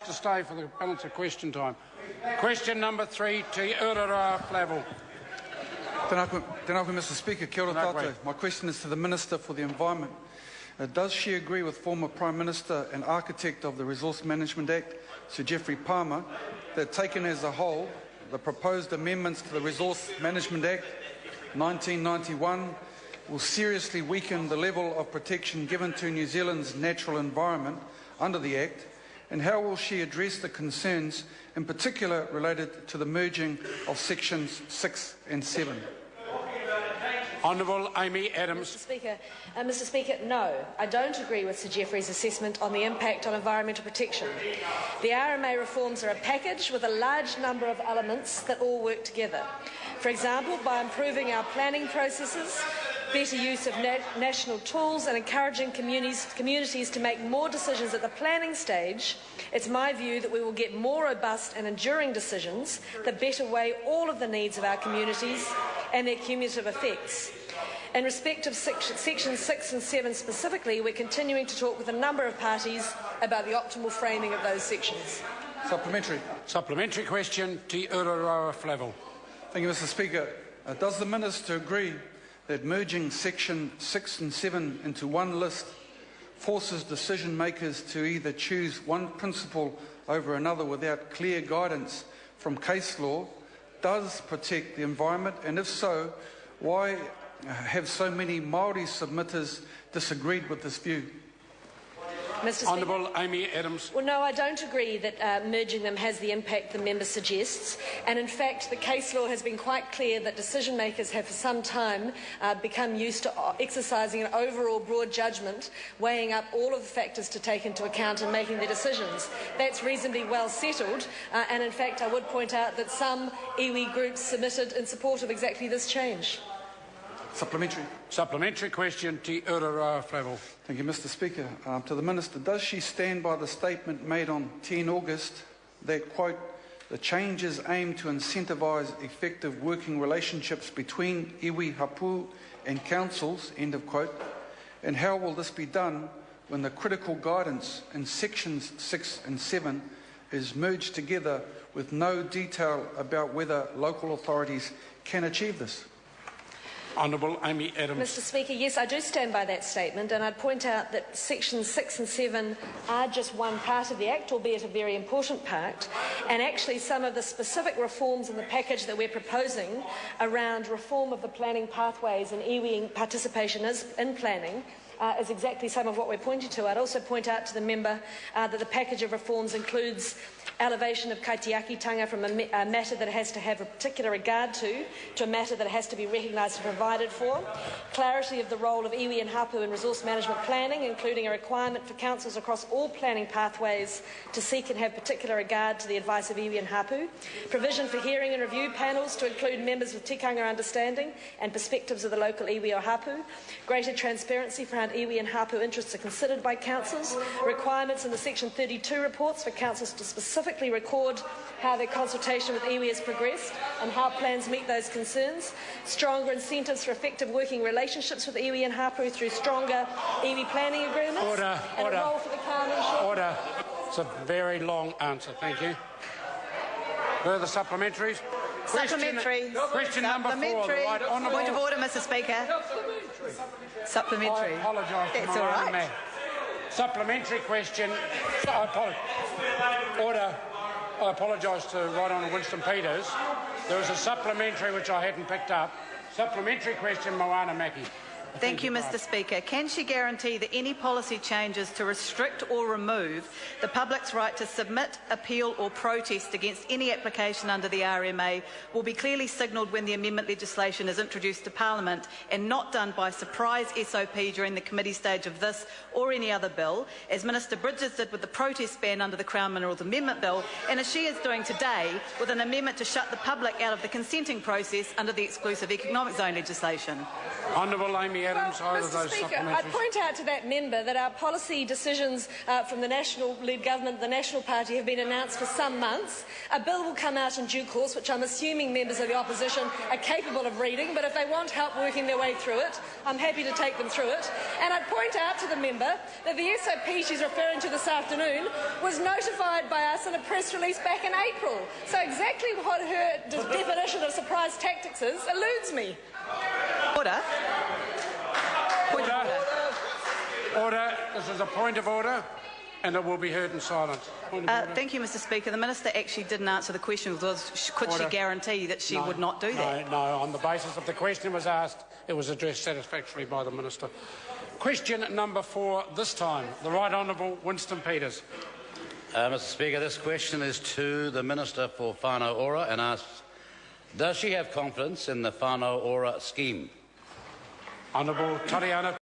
to stay for the balance of question time. Question number 3 to Ururoa Flavell. Tēnā koe, Mr Speaker. Kia ora tātou. My question is to the Minister for the Environment. Does she agree with former Prime Minister and architect of the Resource Management Act, Sir Geoffrey Palmer, that taken as a whole, the proposed amendments to the Resource Management Act 1991 will seriously weaken the level of protection given to New Zealand's natural environment under the Act, and how will she address the concerns in particular related to the merging of sections 6 and 7? Honourable Amy Adams. Mr Speaker, no, I don't agree with Sir Geoffrey's assessment on the impact on environmental protection. The RMA reforms are a package with a large number of elements that all work together. For example, by improving our planning processes, better use of national tools and encouraging communities to make more decisions at the planning stage, it's my view that we will get more robust and enduring decisions that better weigh all of the needs of our communities and their cumulative effects. In respect of sections 6 and 7 specifically, we're continuing to talk with a number of parties about the optimal framing of those sections. Supplementary. Supplementary question to Ururoa Flavell. Thank you, Mr Speaker. Does the Minister agree that merging section 6 and 7 into one list forces decision makers to either choose one principle over another without clear guidance from case law, does protect the environment, and if so, why have so many Māori submitters disagreed with this view? Mr. Honourable Speaker. Amy Adams. Well, no, I don't agree that merging them has the impact the member suggests. And in fact, the case law has been quite clear that decision makers have for some time become used to exercising an overall broad judgment, weighing up all of the factors to take into account and making their decisions. That's reasonably well settled. And in fact, I would point out that some iwi groups submitted in support of exactly this change. Supplementary. Supplementary question to Ururoa Flavell. Thank you, Mr Speaker. To the Minister, does she stand by the statement made on 10 August that, quote, the changes aim to incentivise effective working relationships between iwi, hapu and councils, end of quote, and how will this be done when the critical guidance in sections 6 and 7 is merged together with no detail about whether local authorities can achieve this? Honourable Amy Adams. Mr Speaker, yes, I do stand by that statement, and I'd point out that sections 6 and 7 are just one part of the Act, albeit a very important part, and actually some of the specific reforms in the package that we're proposing around reform of the planning pathways and iwi participation in planning is exactly some of what we're pointing to. I'd also point out to the member that the package of reforms includes elevation of kaitiakitanga from a matter that has to have a particular regard to a matter that has to be recognised and provided for, clarity of the role of iwi and hapu in resource management planning, including a requirement for councils across all planning pathways to seek and have particular regard to the advice of iwi and hapu, provision for hearing and review panels to include members with tikanga understanding and perspectives of the local iwi or hapu, greater transparency for how iwi and hapu interests are considered by councils, requirements in the Section 32 reports for councils to specifically record how their consultation with iwi has progressed and how plans meet those concerns, stronger incentives for effective working relationships with iwi and hapu through stronger iwi planning agreements, and a role for the Kāinga. Order. It's a very long answer. Thank you. Further supplementaries? Supplementary. Question number 4. Right, Point of order, Mr Speaker. Supplementary. I apologise. That's all right. Supplementary question. Order. I apologise to Right Honourable Winston Peters. There was a supplementary which I hadn't picked up. Supplementary question, Moana Mackie. Thank you, Mr Speaker. Can she guarantee that any policy changes to restrict or remove the public's right to submit, appeal or protest against any application under the RMA will be clearly signalled when the amendment legislation is introduced to Parliament and not done by surprise SOP during the committee stage of this or any other bill, as Minister Bridges did with the protest ban under the Crown Minerals Amendment Bill, and as she is doing today with an amendment to shut the public out of the consenting process under the exclusive economic zone legislation? Honourable Amy Amy Adams, either of Mr. those Speaker, supplementaries? I'd point out to that member that our policy decisions from the National-led government, the National Party, have been announced for some months. A bill will come out in due course, which I'm assuming members of the opposition are capable of reading, but if they want help working their way through it, I'm happy to take them through it. And I'd point out to the member that the SOP she's referring to this afternoon was notified by us in a press release back in April. So exactly what her definition of surprise tactics is eludes me. Order. Point of order. Order. This is a point of order, and it will be heard in silence. Point of order. Thank you, Mr. Speaker. The Minister actually didn't answer the question. Could she guarantee that she would not do that? No, on the basis of the question was asked, it was addressed satisfactorily by the Minister. Question number 4 this time. The Right Honourable Winston Peters. Mr. Speaker, this question is to the Minister for Whānau Ora and asks, does she have confidence in the Whānau Ora scheme? Honourable Tariana